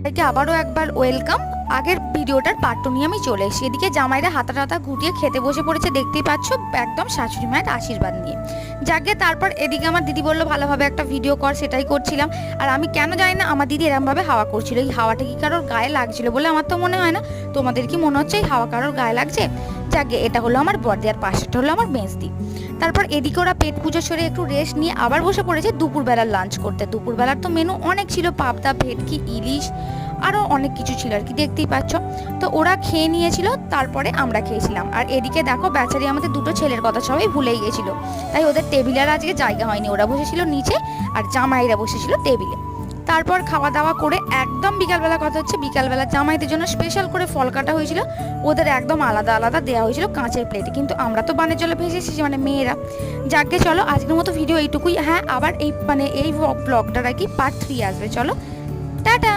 আবারও একবার ওয়েলকাম। আগের ভিডিওটার পার্ট 2 নিয়ে আমি চলে এসেছি। এদিকে জামাইরা হাতা ঘুটিয়ে খেতে বসে পড়েছে, দেখতেই পাচ্ছ, একদম শাশুড়ি মায়ের আশীর্বাদ নিয়ে। যাকে তারপর এদিকে আমার দিদি বললো ভালোভাবে একটা ভিডিও কর, সেটাই করছিলাম। আর আমি কেন জানি না আমার দিদি এরমভাবে হাওয়া করছিল। এই হাওয়াটা কি কারোর গায়ে লাগছিল বলে আমার তো মনে হয় না। তোমাদের কি মনে হচ্ছে এই হাওয়া কারোর গায়ে লাগছে? যাকে এটা হলো আমার বড়দি আর পাশেরটা হলো আমার মেজদি। তারপর এদিকে ওরা পেট পুজো সেরে একটু রেস্ট নিয়ে আবার বসে পড়েছে দুপুরবেলার লাঞ্চ করতে। দুপুরবেলার তো মেনু অনেক ছিল, পাবদা, ভেটকি, ইলিশ, আরও অনেক কিছু ছিল আর কি, দেখতেই পাচ্ছ। তো ওরা খেয়ে নিয়েছিল, তারপরে আমরা খেয়েছিলাম। আর এদিকে দেখো বেচারি আমাদের দুটো ছেলের কথা সবাই ভুলেই গেছিলো, তাই ওদের টেবিলে আর আজকে জায়গা হয়নি। ওরা বসেছিল নিচে আর জামাইরা বসেছিল টেবিলে। তারপর খাওয়া দাওয়া করে একদম বিকালবেলা, কথা হচ্ছে বিকালবেলা জামাইদের জন্য স্পেশাল করে ফল কাটা হয়েছিল। ওদের একদম আলাদা আলাদা দেওয়া হয়েছিল কাঁচের প্লেটে, কিন্তু আমরা তো বানের জলে ভেসে এসেছি, মানে মেয়েরা। যাকে চলো আজকের মতো ভিডিও এইটুকুই। হ্যাঁ, আবার এই ব্লগটার আর কি পার্ট 3 আসবে। চলো, টাটা।